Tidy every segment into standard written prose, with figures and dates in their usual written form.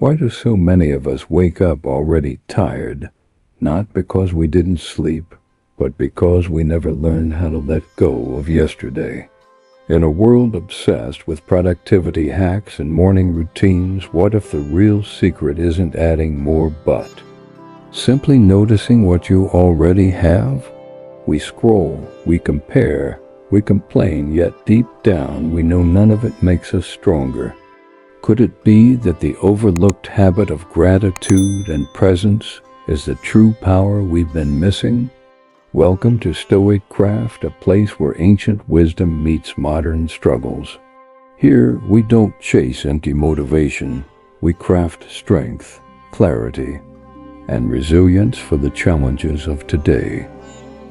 Why do so many of us wake up already tired? Not because we didn't sleep, but because we never learned how to let go of yesterday. In a world obsessed with productivity hacks and morning routines, what if the real secret isn't adding more but simply noticing what you already have? We scroll, we compare, we complain, yet deep down we know none of it makes us stronger. Could it be that the overlooked habit of gratitude and presence is the true power we've been missing? Welcome to StoicCraft, a place where ancient wisdom meets modern struggles. Here, we don't chase empty motivation. We craft strength, clarity, and resilience for the challenges of today.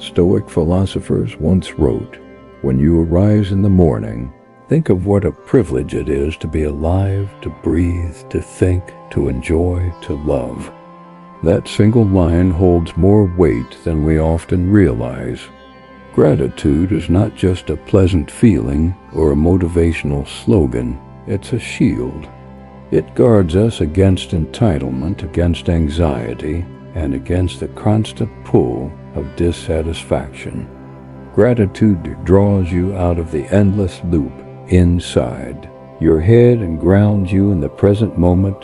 Stoic philosophers once wrote, "When you arise in the morning, think of what a privilege it is to be alive, to breathe, to think, to enjoy, to love." That single line holds more weight than we often realize. Gratitude is not just a pleasant feeling or a motivational slogan, it's a shield. It guards us against entitlement, against anxiety, and against the constant pull of dissatisfaction. Gratitude draws you out of the endless loop inside your head and grounds you in the present moment.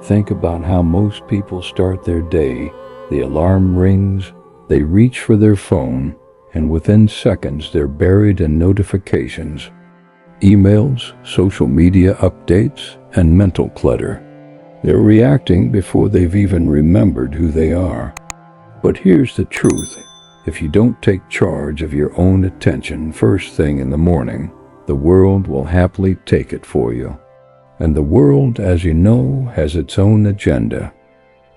Think about how most people start their day. The alarm rings, they reach for their phone, and within seconds they're buried in notifications, emails, social media updates, and mental clutter. They're reacting before they've even remembered who they are. But here's the truth. If you don't take charge of your own attention first thing in the morning, the world will happily take it for you. And the world, as you know, has its own agenda.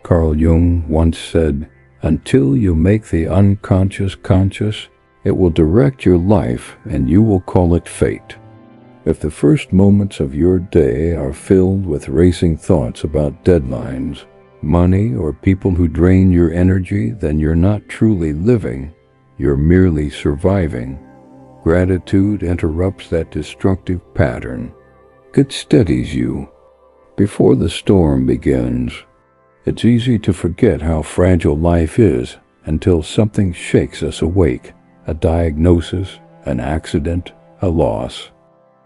Carl Jung once said, "Until you make the unconscious conscious, it will direct your life and you will call it fate." If the first moments of your day are filled with racing thoughts about deadlines, money, or people who drain your energy, then you're not truly living, you're merely surviving. Gratitude interrupts that destructive pattern. It steadies you. Before the storm begins, it's easy to forget how fragile life is until something shakes us awake, a diagnosis, an accident, a loss.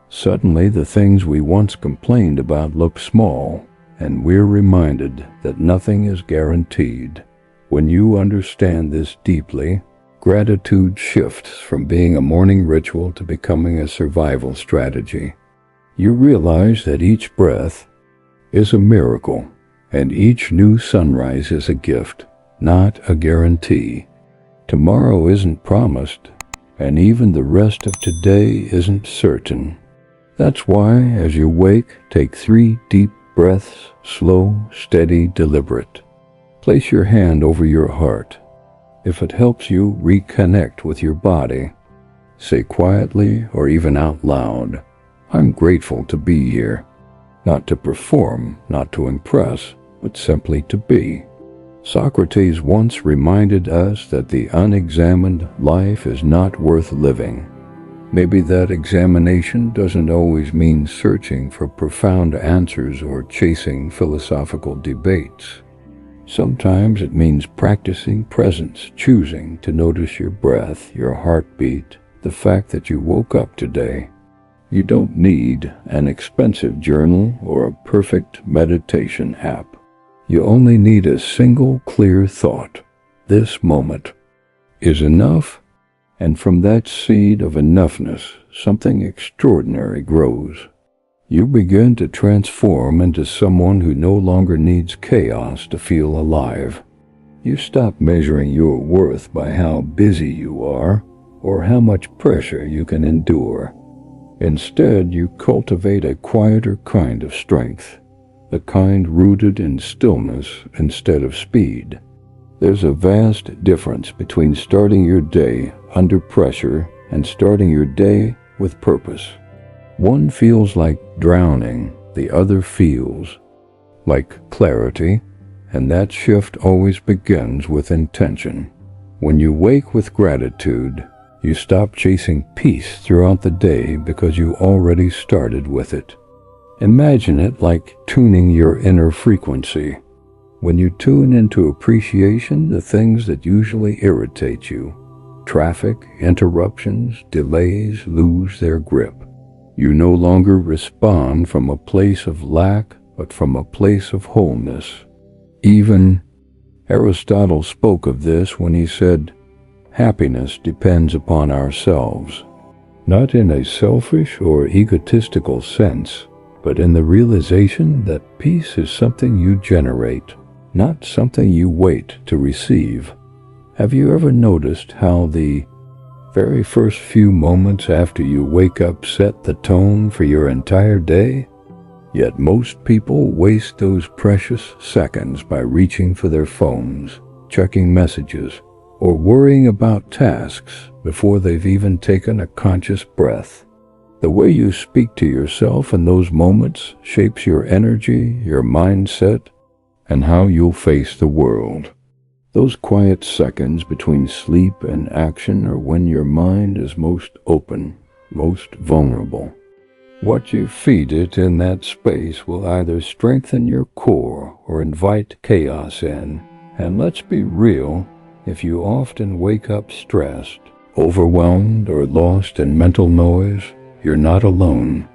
Suddenly the things we once complained about look small, and we're reminded that nothing is guaranteed. When you understand this deeply, gratitude shifts from being a morning ritual to becoming a survival strategy. You realize that each breath is a miracle, and each new sunrise is a gift, not a guarantee. Tomorrow isn't promised, and even the rest of today isn't certain. That's why, as you wake, take 3 deep breaths, slow, steady, deliberate. Place your hand over your heart. If it helps you reconnect with your body, say quietly or even out loud, "I'm grateful to be here." Not to perform, not to impress, but simply to be. Socrates once reminded us that the unexamined life is not worth living. Maybe that examination doesn't always mean searching for profound answers or chasing philosophical debates. Sometimes it means practicing presence, choosing to notice your breath, your heartbeat, the fact that you woke up today. You don't need an expensive journal or a perfect meditation app. You only need a single clear thought. This moment is enough, and from that seed of enoughness, something extraordinary grows. You begin to transform into someone who no longer needs chaos to feel alive. You stop measuring your worth by how busy you are or how much pressure you can endure. Instead, you cultivate a quieter kind of strength, the kind rooted in stillness instead of speed. There's a vast difference between starting your day under pressure and starting your day with purpose. One feels like drowning, the other feels like clarity, and that shift always begins with intention. When you wake with gratitude, you stop chasing peace throughout the day because you already started with it. Imagine it like tuning your inner frequency. When you tune into appreciation, the things that usually irritate you, traffic, interruptions, delays, lose their grip. You no longer respond from a place of lack, but from a place of wholeness. Even Aristotle spoke of this when he said, "Happiness depends upon ourselves," not in a selfish or egotistical sense, but in the realization that peace is something you generate, not something you wait to receive. Have you ever noticed how the very first few moments after you wake up set the tone for your entire day? Yet most people waste those precious seconds by reaching for their phones, checking messages, or worrying about tasks before they've even taken a conscious breath. The way you speak to yourself in those moments shapes your energy, your mindset, and how you'll face the world. Those quiet seconds between sleep and action are when your mind is most open, most vulnerable. What you feed it in that space will either strengthen your core or invite chaos in. And let's be real, if you often wake up stressed, overwhelmed, or lost in mental noise, you're not alone,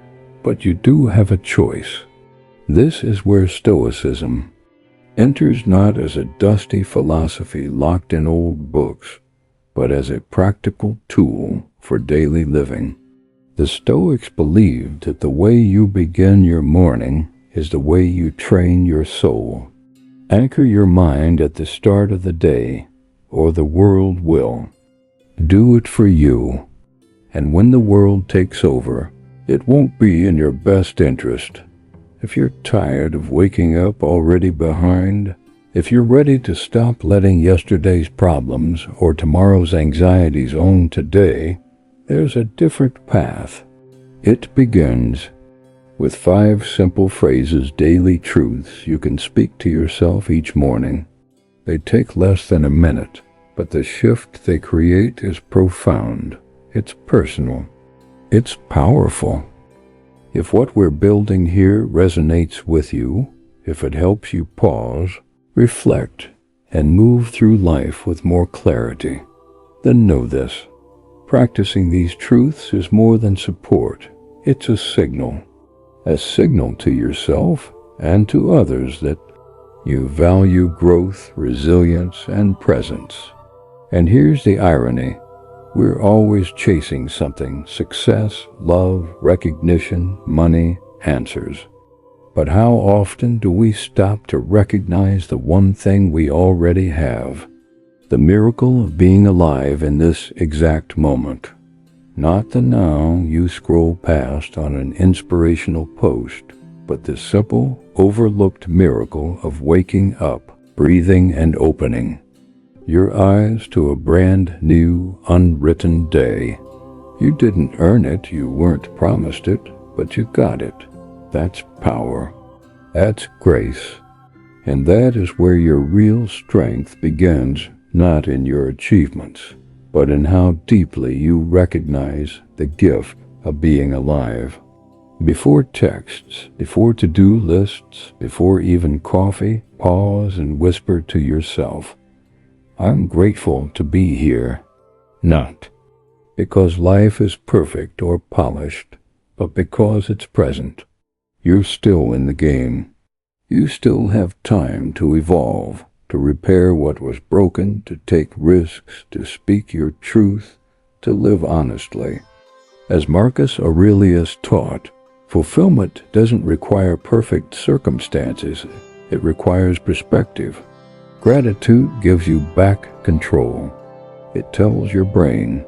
but you do have a choice. This is where Stoicism enters not as a dusty philosophy locked in old books, but as a practical tool for daily living. The Stoics believed that the way you begin your morning is the way you train your soul. Anchor your mind at the start of the day, or the world will. Do it for you. And when the world takes over, it won't be in your best interest. If you're tired of waking up already behind, if you're ready to stop letting yesterday's problems or tomorrow's anxieties own today, there's a different path. It begins with 5 simple phrases, daily truths you can speak to yourself each morning. They take less than a minute, but the shift they create is profound. It's personal. It's powerful. If what we're building here resonates with you, if it helps you pause, reflect, and move through life with more clarity, then know this. Practicing these truths is more than support. It's a signal to yourself and to others that you value growth, resilience, and presence. And here's the irony. We're always chasing something: success, love, recognition, money, answers. But how often do we stop to recognize the one thing we already have? The miracle of being alive in this exact moment. Not the now you scroll past on an inspirational post, but the simple, overlooked miracle of waking up, breathing, and opening your eyes to a brand new, unwritten day. You didn't earn it, you weren't promised it, but you got it. That's power. That's grace. And that is where your real strength begins, not in your achievements, but in how deeply you recognize the gift of being alive. Before texts, before to-do lists, before even coffee, pause and whisper to yourself, I'm grateful to be here. Not because life is perfect or polished, but because it's present. You're still in the game. You still have time to evolve, to repair what was broken, to take risks, to speak your truth, to live honestly. As Marcus Aurelius taught, fulfillment doesn't require perfect circumstances. It requires perspective. Gratitude gives you back control. It tells your brain,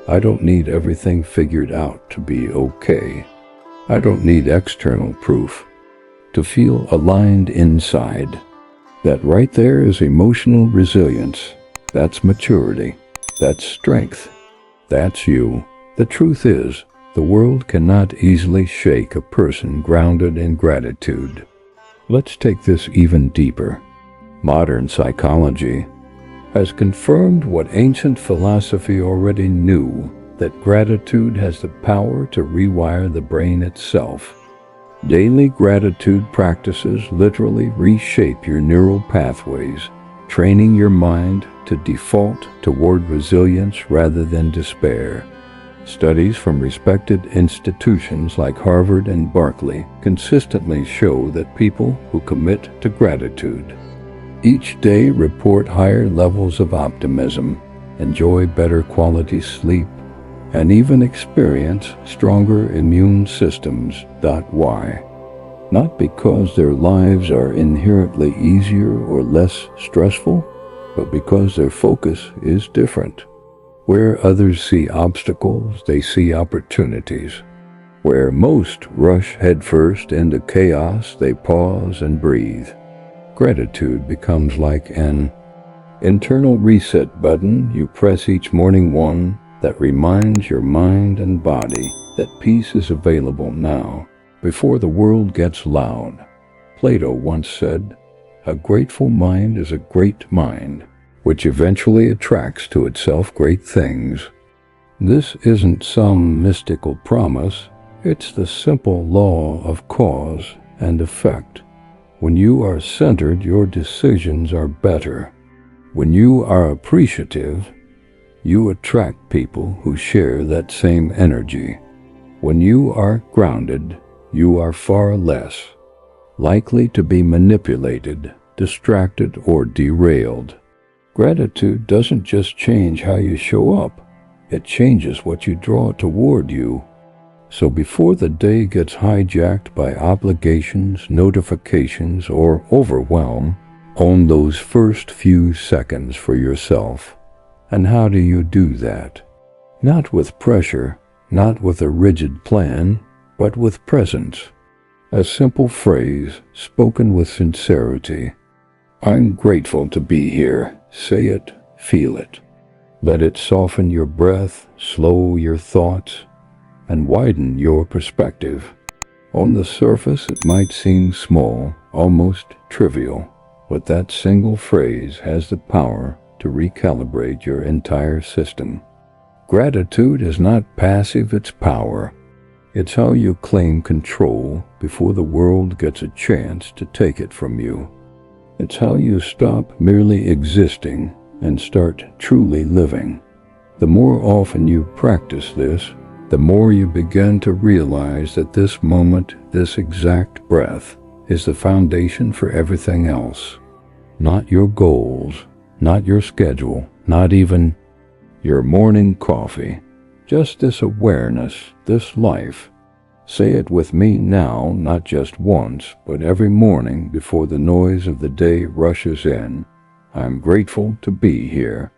I don't need everything figured out to be okay. I don't need external proof to feel aligned inside. That right there is emotional resilience. That's maturity. That's strength. That's you. The truth is, the world cannot easily shake a person grounded in gratitude. Let's take this even deeper. Modern psychology has confirmed what ancient philosophy already knew, that gratitude has the power to rewire the brain itself. Daily gratitude practices literally reshape your neural pathways, training your mind to default toward resilience rather than despair. Studies from respected institutions like Harvard and Berkeley consistently show that people who commit to gratitude each day report higher levels of optimism, enjoy better quality sleep, and even experience stronger immune systems. Why? Not because their lives are inherently easier or less stressful, but because their focus is different. Where others see obstacles, they see opportunities. Where most rush headfirst into chaos, they pause and breathe. Gratitude becomes like an internal reset button you press each morning, one that reminds your mind and body that peace is available now, before the world gets loud. Plato once said, "A grateful mind is a great mind, which eventually attracts to itself great things." This isn't some mystical promise, it's the simple law of cause and effect. When you are centered, your decisions are better. When you are appreciative, you attract people who share that same energy. When you are grounded, you are far less likely to be manipulated, distracted, or derailed. Gratitude doesn't just change how you show up, it changes what you draw toward you. So before the day gets hijacked by obligations, notifications, or overwhelm, own those first few seconds for yourself. And how do you do that? Not with pressure, not with a rigid plan, but with presence. A simple phrase spoken with sincerity. "I'm grateful to be here." Say it, feel it. Let it soften your breath, slow your thoughts, and widen your perspective. On the surface, it might seem small, almost trivial, but that single phrase has the power to recalibrate your entire system. Gratitude is not passive, it's power. It's how you claim control before the world gets a chance to take it from you. It's how you stop merely existing and start truly living. The more often you practice this, the more you begin to realize that this moment, this exact breath, is the foundation for everything else. Not your goals, not your schedule, not even your morning coffee. Just this awareness, this life. Say it with me now, not just once, but every morning before the noise of the day rushes in. I'm grateful to be here.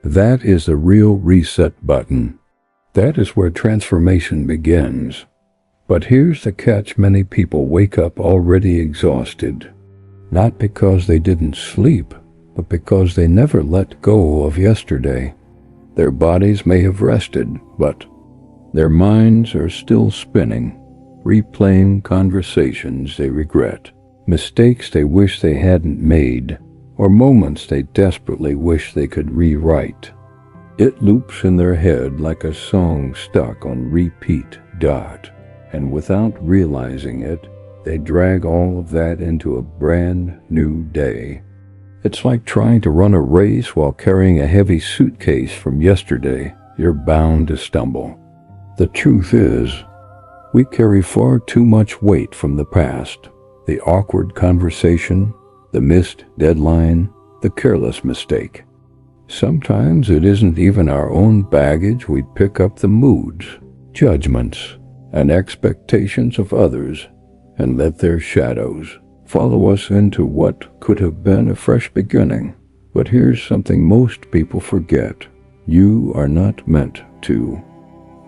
That is the real reset button. That is where transformation begins. But here's the catch: many people wake up already exhausted. Not because they didn't sleep, but because they never let go of yesterday. Their bodies may have rested, but their minds are still spinning, replaying conversations they regret, mistakes they wish they hadn't made, or moments they desperately wish they could rewrite. It loops in their head like a song stuck on repeat. And without realizing it, they drag all of that into a brand new day. It's like trying to run a race while carrying a heavy suitcase from yesterday. You're bound to stumble. The truth is, we carry far too much weight from the past. The awkward conversation, the missed deadline, the careless mistake. Sometimes it isn't even our own baggage. We pick up the moods, judgments, and expectations of others and let their shadows follow us into what could have been a fresh beginning. But here's something most people forget. You are not meant to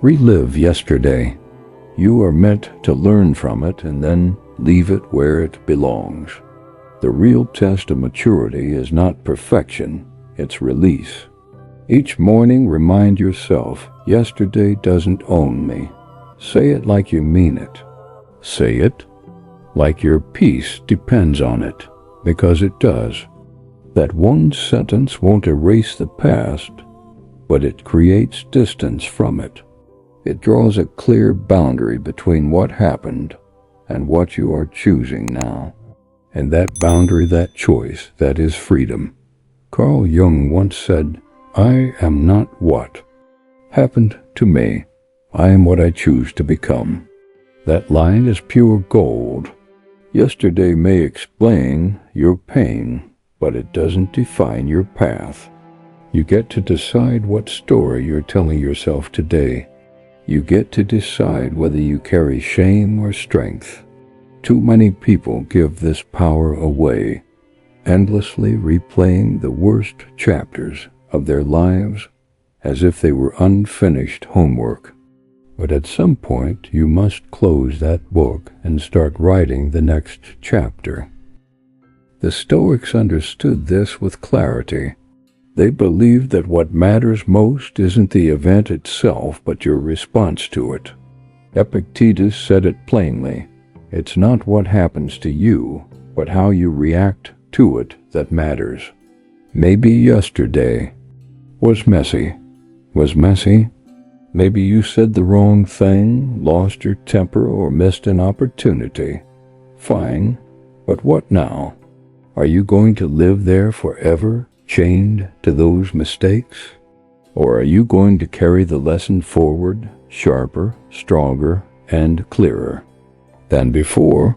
relive yesterday. You are meant to learn from it and then leave it where it belongs. The real test of maturity is not perfection, it's release. Each morning remind yourself, yesterday doesn't own me. Say it like you mean it. Say it like your peace depends on it, because it does. That one sentence won't erase the past, but it creates distance from it. It draws a clear boundary between what happened and what you are choosing now. And that boundary, that choice, that is freedom. Carl Jung once said, "I am not what happened to me. I am what I choose to become." That line is pure gold. Yesterday may explain your pain, but it doesn't define your path. You get to decide what story you're telling yourself today. You get to decide whether you carry shame or strength. Too many people give this power away, endlessly replaying the worst chapters of their lives as if they were unfinished homework. But at some point, you must close that book and start writing the next chapter. The Stoics understood this with clarity. They believed that what matters most isn't the event itself, but your response to it. Epictetus said it plainly. It's not what happens to you, but how you react to it that matters. Maybe yesterday was messy. Maybe you said the wrong thing, lost your temper, or missed an opportunity. Fine, but what now? Are you going to live there forever, chained to those mistakes? Or are you going to carry the lesson forward, sharper, stronger, and clearer than before?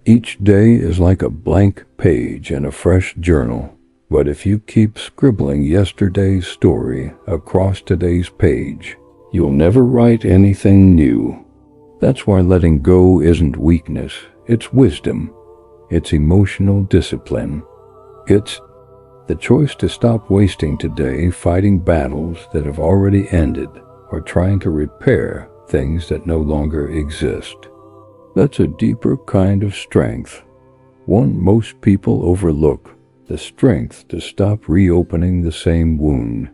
Each day is like a blank page in a fresh journal, but if you keep scribbling yesterday's story across today's page, you'll never write anything new. That's why letting go isn't weakness, it's wisdom. It's emotional discipline. It's the choice to stop wasting today fighting battles that have already ended or trying to repair things that no longer exist. That's a deeper kind of strength, one most people overlook, the strength to stop reopening the same wound.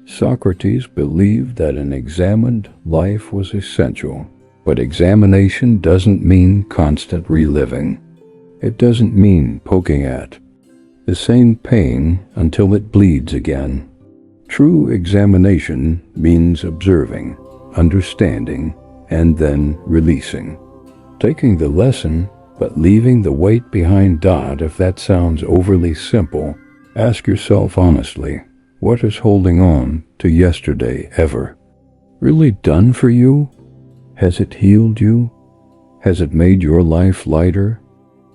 Socrates believed that an examined life was essential, but examination doesn't mean constant reliving. It doesn't mean poking at the same pain until it bleeds again. True examination means observing, understanding, and then releasing. Taking the lesson, but leaving the weight behind. If that sounds overly simple, ask yourself honestly, what is holding on to yesterday ever really done for you? Has it healed you? Has it made your life lighter?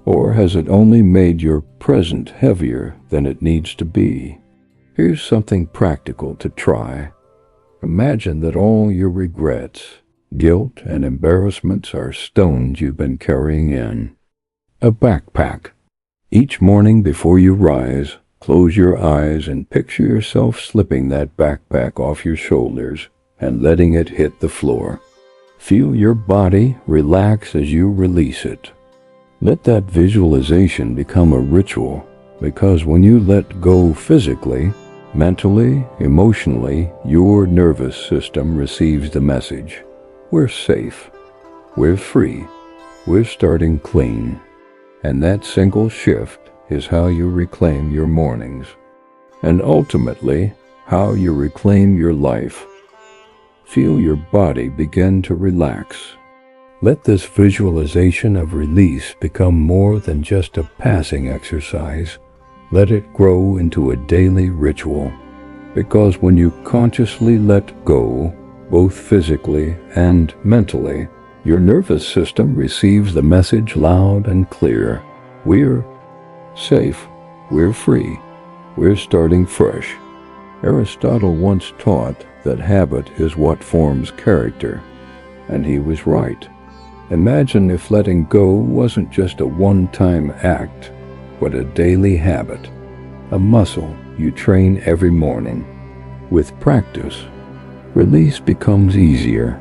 Or has it only made your present heavier than it needs to be? Here's something practical to try. Imagine that all your regrets, guilt, and embarrassments are stones you've been carrying in a backpack. Each morning before you rise, close your eyes and picture yourself slipping that backpack off your shoulders and letting it hit the floor. Feel your body relax as you release it. Let that visualization become a ritual, because when you let go physically, mentally, emotionally, your nervous system receives the message. We're safe. We're free. We're starting clean. And that single shift is how you reclaim your mornings, and ultimately, how you reclaim your life. Feel your body begin to relax. Let this visualization of release become more than just a passing exercise. Let it grow into a daily ritual, because when you consciously let go, both physically and mentally, your nervous system receives the message loud and clear. We're safe. We're free. We're starting fresh. Aristotle once taught that habit is what forms character, and he was right. Imagine if letting go wasn't just a one-time act, but a daily habit, a muscle you train every morning. With practice, release becomes easier.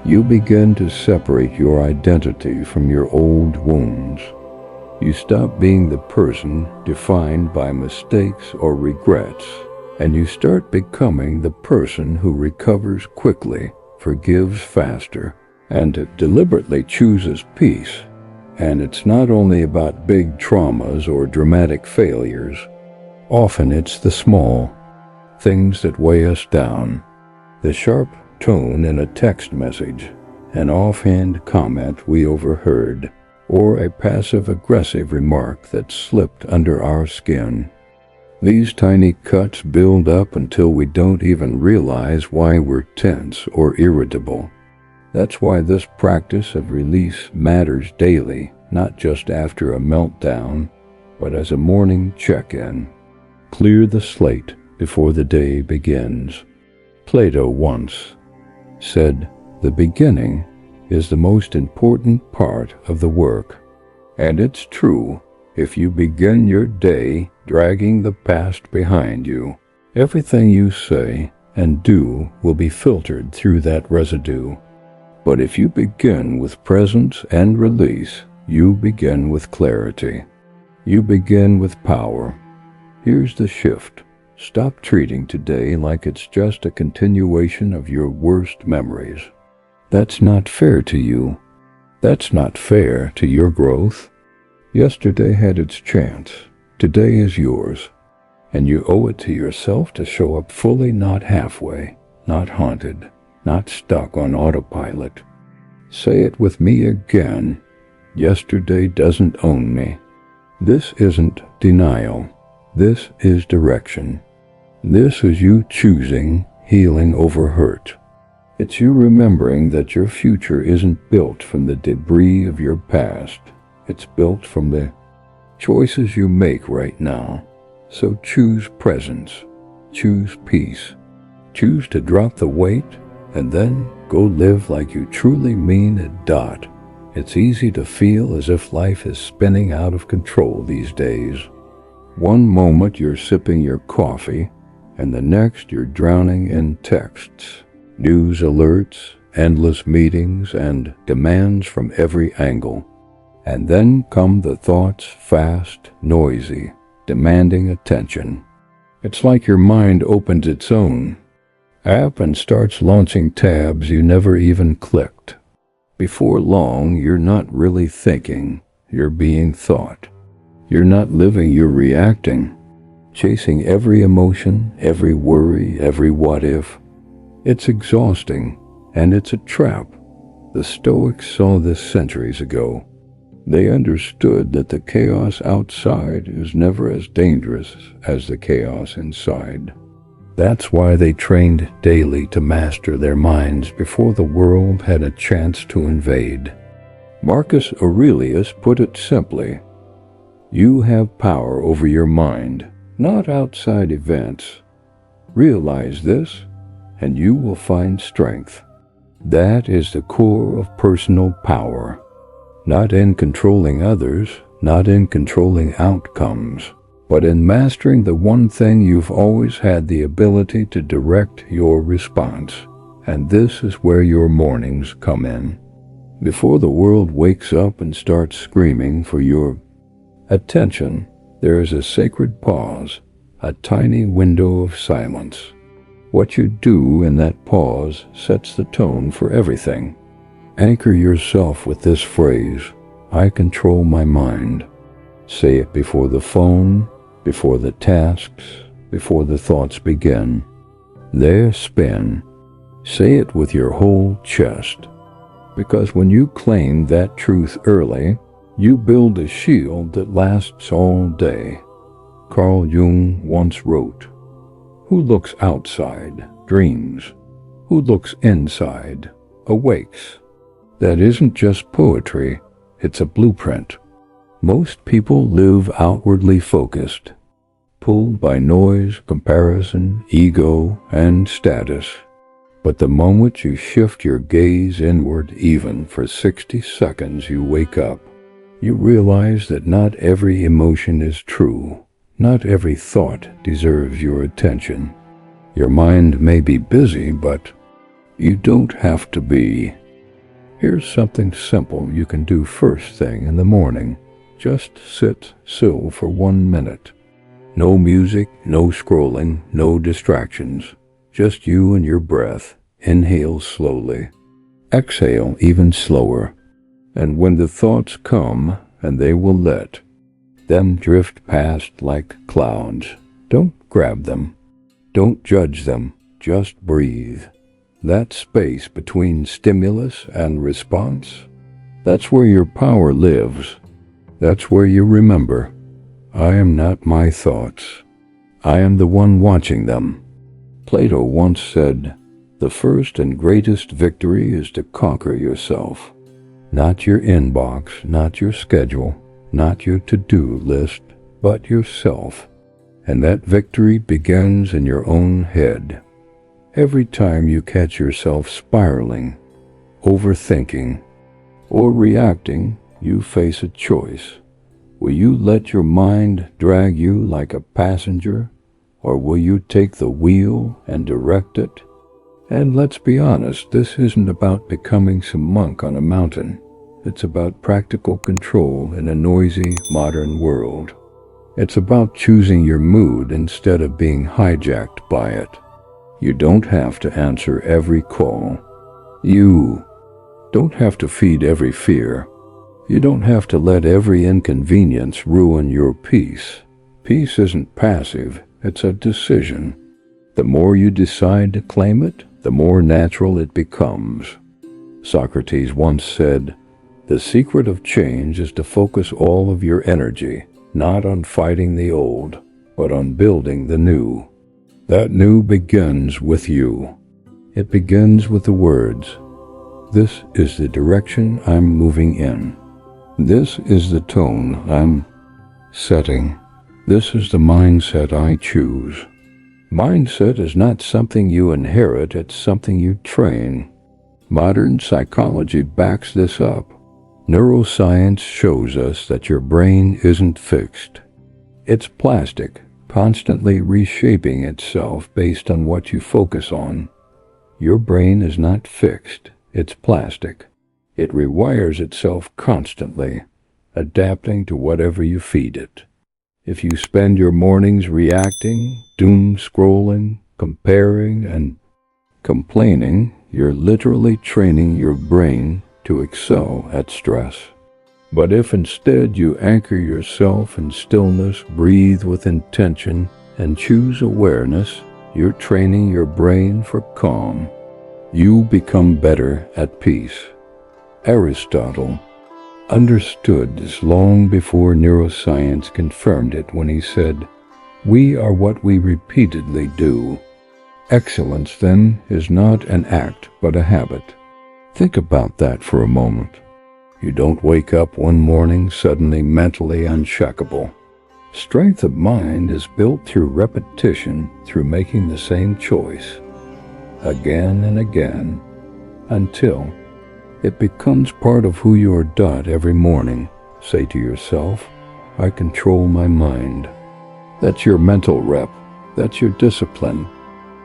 You begin to separate your identity from your old wounds. You stop being the person defined by mistakes or regrets, and you start becoming the person who recovers quickly, forgives faster, and deliberately chooses peace. And it's not only about big traumas or dramatic failures. Often it's the small things that weigh us down. The sharp tone in a text message, an offhand comment we overheard, or a passive-aggressive remark that slipped under our skin. These tiny cuts build up until we don't even realize why we're tense or irritable. That's why this practice of release matters daily, not just after a meltdown, but as a morning check-in. Clear the slate before the day begins. Plato once said, "The beginning is the most important part of the work." And it's true. If you begin your day dragging the past behind you, everything you say and do will be filtered through that residue. But if you begin with presence and release, you begin with clarity. You begin with power. Here's the shift. Stop treating today like it's just a continuation of your worst memories. That's not fair to you. That's not fair to your growth. Yesterday had its chance. Today is yours. And you owe it to yourself to show up fully, not halfway, not haunted, not stuck on autopilot. Say it with me again. Yesterday doesn't own me. This isn't denial. This is direction. This is you choosing healing over hurt. It's you remembering that your future isn't built from the debris of your past. It's built from the choices you make right now. So choose presence. Choose peace. Choose to drop the weight and then go live like you truly mean it. It's easy to feel as if life is spinning out of control these days. One moment you're sipping your coffee, and the next you're drowning in texts, news alerts, endless meetings, and demands from every angle. And then come the thoughts, fast, noisy, demanding attention. It's like your mind opens its own app and starts launching tabs you never even clicked. Before long, you're not really thinking, you're being thought. You're not living, you're reacting, chasing every emotion, every worry, every what if. It's exhausting, and it's a trap. The Stoics saw this centuries ago. They understood that the chaos outside is never as dangerous as the chaos inside. That's why they trained daily to master their minds before the world had a chance to invade. Marcus Aurelius put it simply, you have power over your mind, not outside events. Realize this, and you will find strength. That is the core of personal power. Not in controlling others, not in controlling outcomes, but in mastering the one thing you've always had the ability to direct your response. And this is where your mornings come in. Before the world wakes up and starts screaming for your attention, there is a sacred pause, a tiny window of silence. What you do in that pause sets the tone for everything. Anchor yourself with this phrase, I control my mind. Say it before the phone, before the tasks, before the thoughts begin. There spin. Say it with your whole chest. Because when you claim that truth early, you build a shield that lasts all day. Carl Jung once wrote, who looks outside dreams. Who looks inside awakes. That isn't just poetry, it's a blueprint. Most people live outwardly focused, pulled by noise, comparison, ego, and status. But the moment you shift your gaze inward even for 60 seconds, you wake up. You realize that not every emotion is true. Not every thought deserves your attention. Your mind may be busy, but you don't have to be. Here's something simple you can do first thing in the morning. Just sit still for 1 minute. No music, no scrolling, no distractions. Just you and your breath. Inhale slowly. Exhale even slower. And when the thoughts come, and they will let them drift past like clouds, don't grab them. Don't judge them. Just breathe. That space between stimulus and response, That's where your power lives. That's where you remember, I am not my thoughts. I am the one watching them. Plato once said, the first and greatest victory is to conquer yourself. Not your inbox, not your schedule, not your to-do list, but yourself. And that victory begins in your own head. Every time you catch yourself spiraling, overthinking, or reacting, you face a choice. Will you let your mind drag you like a passenger, or will you take the wheel and direct it? And let's be honest, this isn't about becoming some monk on a mountain. It's about practical control in a noisy, modern world. It's about choosing your mood instead of being hijacked by it. You don't have to answer every call. You don't have to feed every fear. You don't have to let every inconvenience ruin your peace. Peace isn't passive, it's a decision. The more you decide to claim it, the more natural it becomes. Socrates once said, the secret of change is to focus all of your energy, not on fighting the old, but on building the new. That new begins with you. It begins with the words, this is the direction I'm moving in. This is the tone I'm setting. This is the mindset I choose. Mindset is not something you inherit, it's something you train. Modern psychology backs this up. Neuroscience shows us that your brain isn't fixed. It's plastic, constantly reshaping itself based on what you focus on. Your brain is not fixed, it's plastic. It rewires itself constantly, adapting to whatever you feed it. If you spend your mornings reacting, doom scrolling, comparing, and complaining, you're literally training your brain to excel at stress. But if instead you anchor yourself in stillness, breathe with intention, and choose awareness, you're training your brain for calm. You become better at peace. Aristotle understood this long before neuroscience confirmed it when he said, we are what we repeatedly do. Excellence, then, is not an act, but a habit. Think about that for a moment. You don't wake up one morning suddenly mentally unshakable. Strength of mind is built through repetition, through making the same choice, again and again, until it becomes part of who you are. Every morning, say to yourself, I control my mind. That's your mental rep. That's your discipline.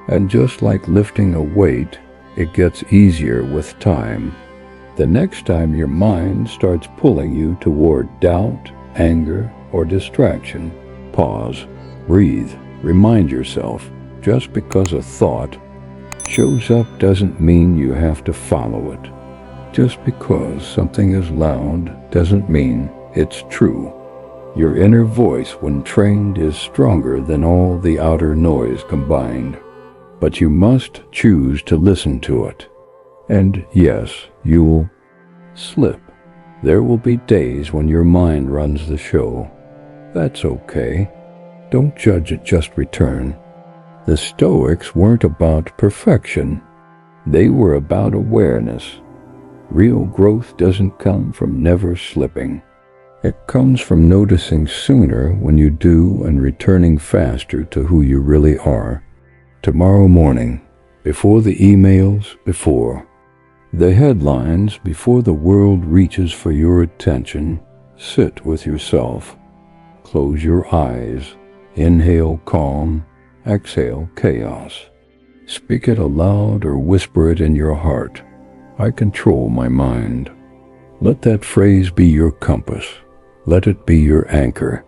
And just like lifting a weight, it gets easier with time. The next time your mind starts pulling you toward doubt, anger, or distraction, pause, breathe, remind yourself, just because a thought shows up doesn't mean you have to follow it. Just because something is loud doesn't mean it's true. Your inner voice, when trained, is stronger than all the outer noise combined. But you must choose to listen to it. And yes, you'll slip. There will be days when your mind runs the show. That's okay. Don't judge it, just return. The Stoics weren't about perfection. They were about awareness. Real growth doesn't come from never slipping. It comes from noticing sooner when you do and returning faster to who you really are. Tomorrow morning, before the emails, before the headlines, before the world reaches for your attention, sit with yourself. Close your eyes. Inhale calm. Exhale chaos. Speak it aloud or whisper it in your heart. I control my mind. Let that phrase be your compass. Let it be your anchor.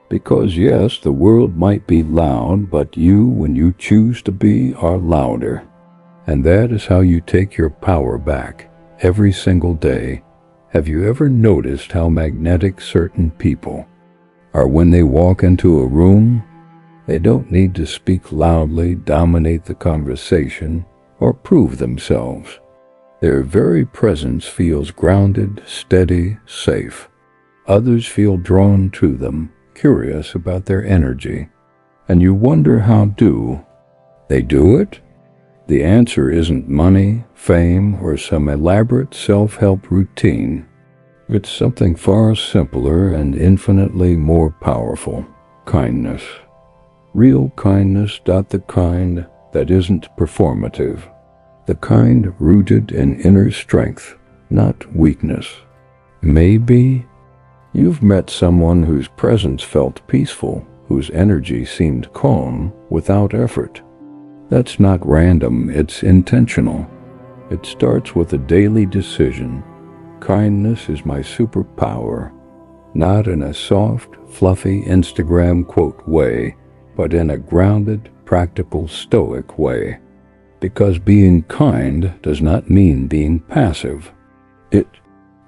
Because yes, the world might be loud, but you, when you choose to be, are louder. And that is how you take your power back, every single day. Have you ever noticed how magnetic certain people are when they walk into a room? They don't need to speak loudly, dominate the conversation, or prove themselves. Their very presence feels grounded, steady, safe. Others feel drawn to them, curious about their energy. And you wonder how do they do it? The answer isn't money, fame, or some elaborate self-help routine. It's something far simpler and infinitely more powerful: kindness. Real kindness, the kind that isn't performative. The kind rooted in inner strength, not weakness. Maybe you've met someone whose presence felt peaceful, whose energy seemed calm without effort. That's not random, it's intentional. It starts with a daily decision. Kindness is my superpower, not in a soft, fluffy Instagram quote way, but in a grounded, practical Stoic way. Because being kind does not mean being passive. It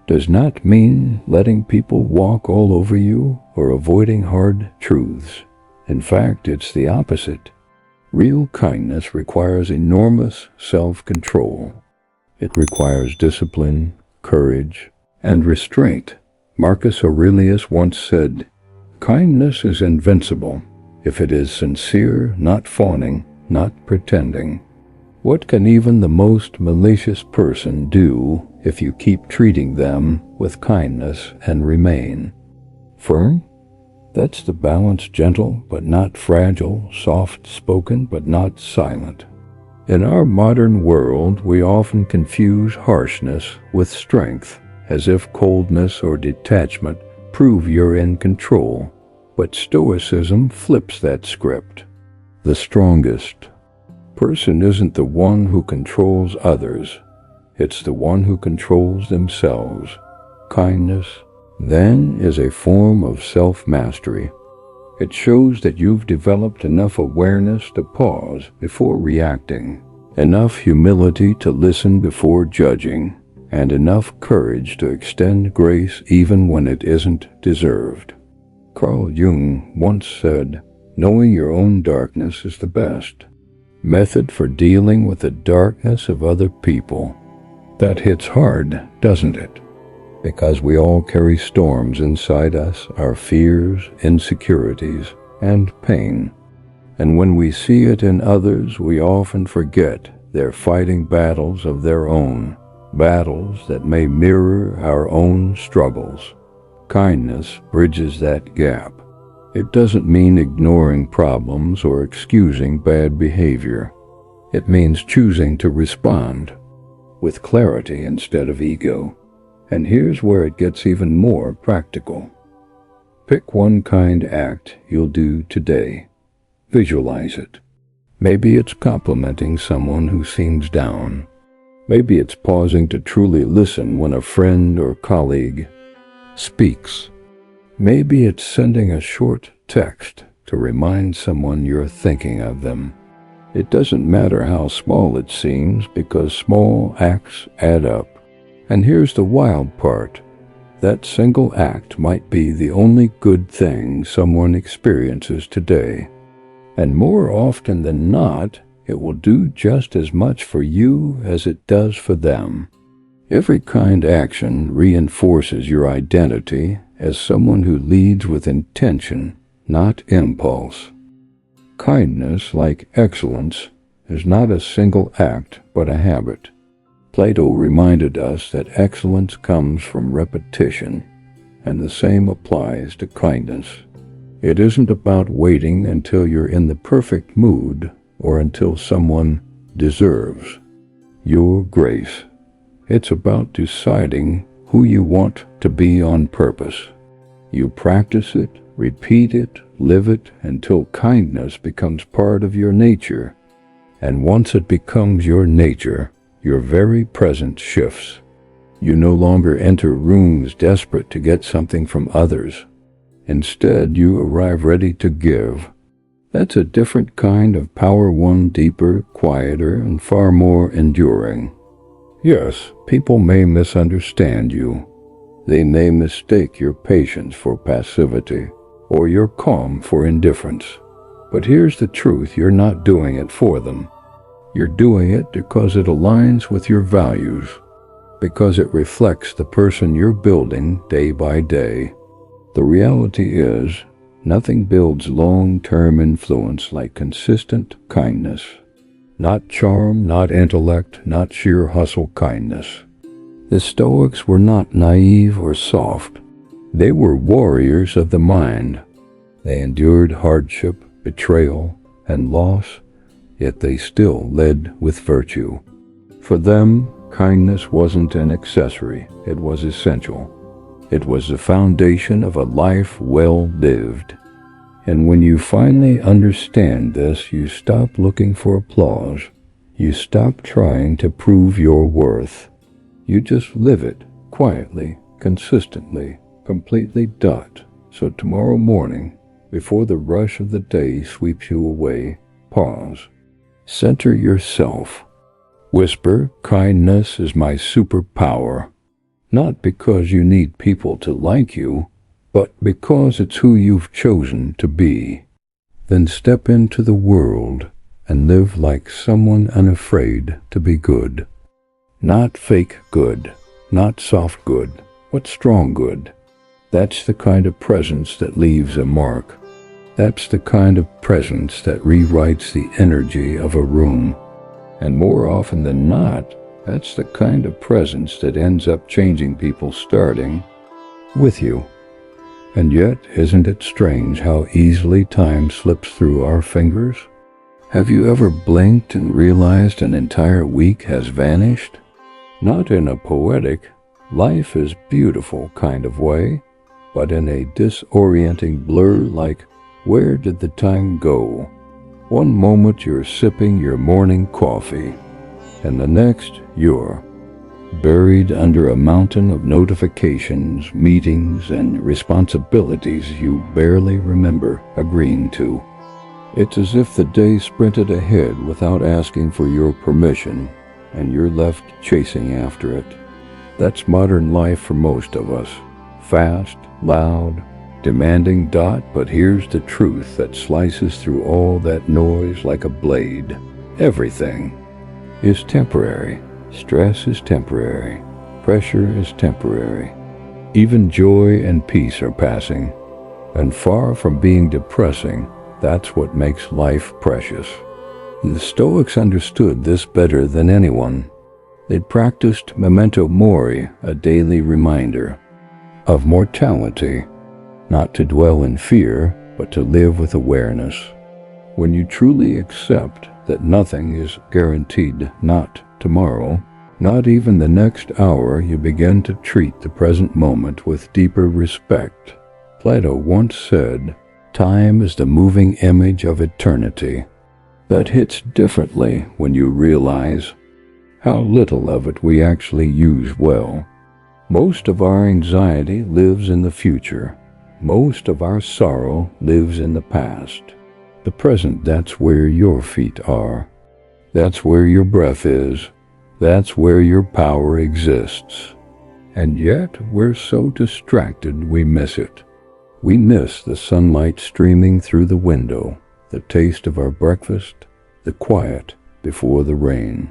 does not mean letting people walk all over you or avoiding hard truths. In fact, it's the opposite. Real kindness requires enormous self-control. It requires discipline, courage, and restraint. Marcus Aurelius once said, "Kindness is invincible if it is sincere, not fawning, not pretending." What can even the most malicious person do if you keep treating them with kindness and remain firm? That's the balance: gentle but not fragile, soft-spoken but not silent. In our modern world, we often confuse harshness with strength, as if coldness or detachment prove you're in control. But Stoicism flips that script. The strongest person isn't the one who controls others. It's the one who controls themselves. Kindness, then, is a form of self-mastery. It shows that you've developed enough awareness to pause before reacting, enough humility to listen before judging, and enough courage to extend grace even when it isn't deserved. Carl Jung once said, "Knowing your own darkness is the best method for dealing with the darkness of other people." That hits hard, doesn't it? Because we all carry storms inside us, our fears, insecurities, and pain. And when we see it in others, we often forget they're fighting battles of their own, battles that may mirror our own struggles. Kindness bridges that gap. It doesn't mean ignoring problems or excusing bad behavior. It means choosing to respond with clarity instead of ego. And here's where it gets even more practical. Pick one kind act you'll do today. Visualize it. Maybe it's complimenting someone who seems down. Maybe it's pausing to truly listen when a friend or colleague speaks. Maybe it's sending a short text to remind someone you're thinking of them. It doesn't matter how small it seems, because small acts add up. And here's the wild part. That single act might be the only good thing someone experiences today. And more often than not, it will do just as much for you as it does for them. Every kind action reinforces your identity as someone who leads with intention, not impulse. Kindness, like excellence, is not a single act but a habit. Plato reminded us that excellence comes from repetition, and the same applies to kindness. It isn't about waiting until you're in the perfect mood or until someone deserves your grace. It's about deciding who you want to be on purpose. You practice it, repeat it, live it until kindness becomes part of your nature. And once it becomes your nature, your very presence shifts. You no longer enter rooms desperate to get something from others. Instead, you arrive ready to give. That's a different kind of power, one deeper, quieter, and far more enduring. Yes, people may misunderstand you. They may mistake your patience for passivity, or your calm for indifference. But here's the truth: you're not doing it for them. You're doing it because it aligns with your values, because it reflects the person you're building day by day. The reality is, nothing builds long-term influence like consistent kindness. Not charm, not intellect, not sheer hustle kindness. The Stoics were not naive or soft. They were warriors of the mind. They endured hardship, betrayal, and loss, yet they still led with virtue. For them, kindness wasn't an accessory, it was essential. It was the foundation of a life well lived. And when you finally understand this, you stop looking for applause. You stop trying to prove your worth. You just live it, quietly, consistently, completely. So tomorrow morning, before the rush of the day sweeps you away, pause. Center yourself. Whisper, kindness is my superpower. Not because you need people to like you, but because it's who you've chosen to be. Then step into the world and live like someone unafraid to be good. Not fake good, not soft good, but strong good. That's the kind of presence that leaves a mark. That's the kind of presence that rewrites the energy of a room. And more often than not, that's the kind of presence that ends up changing people, starting with you. And yet, isn't it strange how easily time slips through our fingers? Have you ever blinked and realized an entire week has vanished? Not in a poetic, life is beautiful kind of way, but in a disorienting blur like, where did the time go? One moment you're sipping your morning coffee, and the next you're buried under a mountain of notifications, meetings, and responsibilities you barely remember agreeing to. It's as if the day sprinted ahead without asking for your permission, and you're left chasing after it. That's modern life for most of us. Fast, loud, demanding. But here's the truth that slices through all that noise like a blade. Everything is temporary. Stress is temporary. Pressure is temporary. Even joy and peace are passing. And far from being depressing, that's what makes life precious. The Stoics understood this better than anyone. They'd practiced memento mori, a daily reminder of mortality, not to dwell in fear, but to live with awareness. When you truly accept that nothing is guaranteed, not tomorrow, not even the next hour, you begin to treat the present moment with deeper respect. Plato once said, "Time is the moving image of eternity." That hits differently when you realize how little of it we actually use well. Most of our anxiety lives in the future. Most of our sorrow lives in the past. The present, that's where your feet are. That's where your breath is. That's where your power exists. And yet we're so distracted we miss it. We miss the sunlight streaming through the window, the taste of our breakfast, the quiet before the rain.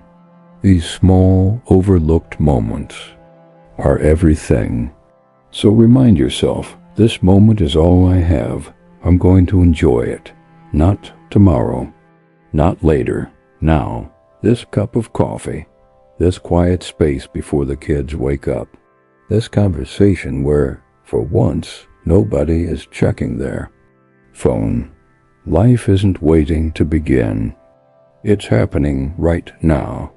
These small, overlooked moments are everything. So remind yourself, this moment is all I have. I'm going to enjoy it. Not tomorrow. Not later. Now. This cup of coffee. This quiet space before the kids wake up. This conversation where, for once, nobody is checking their phone. Life isn't waiting to begin. It's happening right now.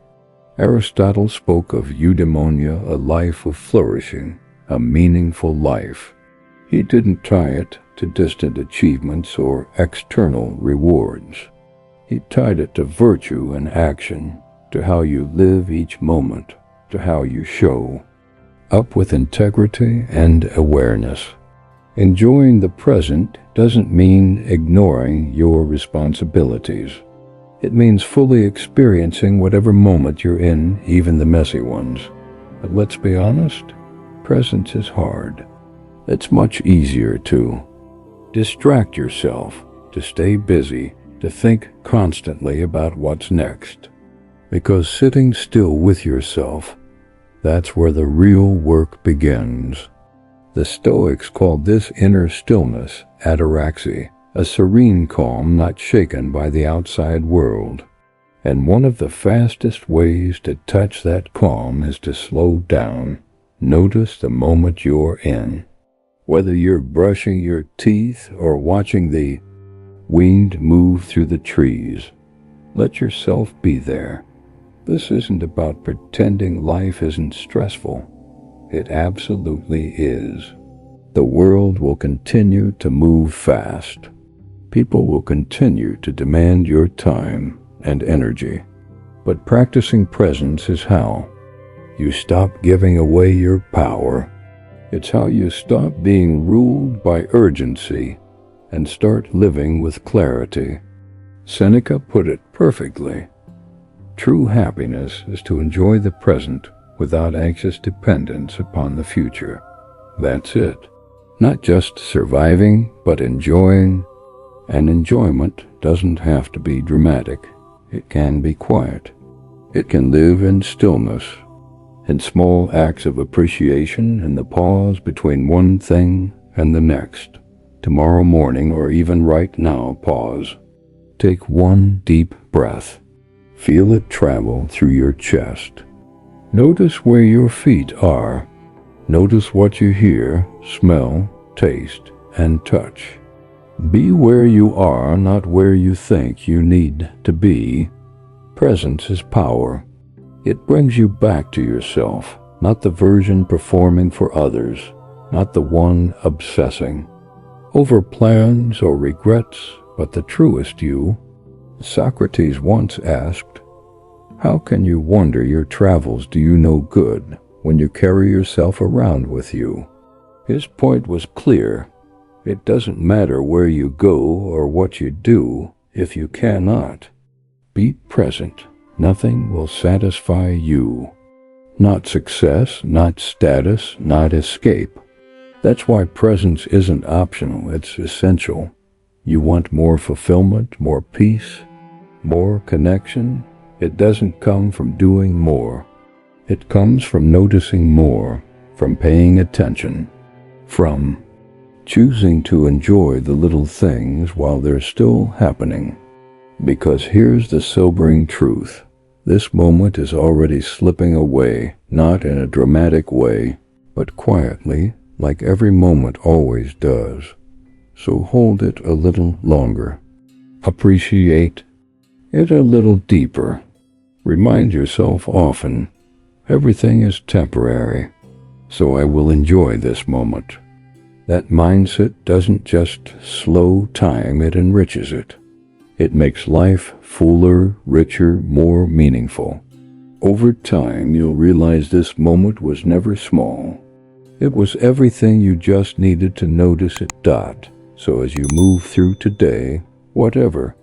Aristotle spoke of eudaimonia, a life of flourishing, a meaningful life. He didn't tie it to distant achievements or external rewards. He tied it to virtue and action, to how you live each moment, to how you show up with integrity and awareness. Enjoying the present doesn't mean ignoring your responsibilities. It means fully experiencing whatever moment you're in, even the messy ones. But let's be honest, presence is hard. It's much easier to distract yourself, to stay busy, to think constantly about what's next. Because sitting still with yourself, That's where the real work begins. The Stoics called this inner stillness ataraxy, a serene calm not shaken by the outside world. And one of the fastest ways to touch that calm is to slow down. Notice the moment you're in. Whether you're brushing your teeth or watching the wind move through the trees, let yourself be there. This isn't about pretending life isn't stressful. It absolutely is. The world will continue to move fast. People will continue to demand your time and energy. But practicing presence is how. You stop giving away your power. It's how you stop being ruled by urgency and start living with clarity. Seneca put it perfectly. True happiness is to enjoy the present without anxious dependence upon the future. That's it. Not just surviving, but enjoying. And enjoyment doesn't have to be dramatic. It can be quiet. It can live in stillness, in small acts of appreciation, in the pause between one thing and the next. Tomorrow morning, or even right now, pause. Take one deep breath. Feel it travel through your chest. Notice where your feet are. Notice what you hear, smell, taste, and touch. Be where you are, not where you think you need to be. Presence is power. It brings you back to yourself, not the version performing for others, not the one obsessing over plans or regrets, but the truest you. Socrates once asked, "How can you wonder your travels do you no good when you carry yourself around with you?" His point was clear. It doesn't matter where you go or what you do if you cannot be present. Nothing will satisfy you. Not success, not status, not escape. That's why presence isn't optional, it's essential. You want more fulfillment, more peace, more connection? It doesn't come from doing more. It comes from noticing more, from paying attention, from choosing to enjoy the little things while they're still happening. Because here's the sobering truth. This moment is already slipping away, not in a dramatic way, but quietly, like every moment always does. So hold it a little longer. Appreciate it a little deeper. Remind yourself often, everything is temporary, so I will enjoy this moment. That mindset doesn't just slow time, it enriches it. It makes life fuller, richer, more meaningful. Over time, you'll realize this moment was never small. It was everything you just needed to notice it. So as you move through today, whatever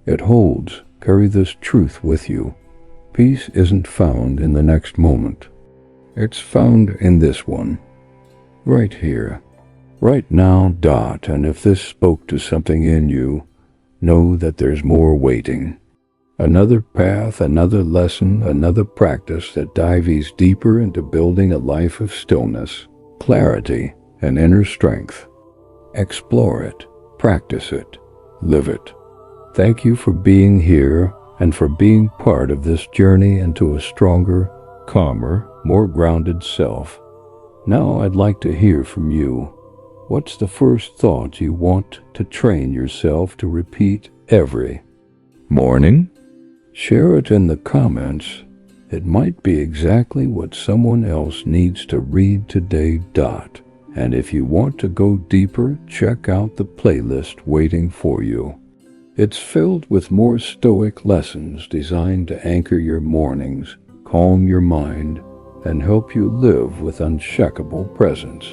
it holds, carry this truth with you. Peace isn't found in the next moment. It's found in this one. Right here. Right now. And if this spoke to something in you, know that there's more waiting. Another path, another lesson, another practice that dives deeper into building a life of stillness, clarity, and inner strength. Explore it, practice it, live it. Thank you for being here and for being part of this journey into a stronger, calmer, more grounded self. Now I'd like to hear from you. What's the first thought you want to train yourself to repeat every morning? Share it in the comments. It might be exactly what someone else needs to read today. And if you want to go deeper, check out the playlist waiting for you. It's filled with more Stoic lessons designed to anchor your mornings, calm your mind, and help you live with unshakable presence.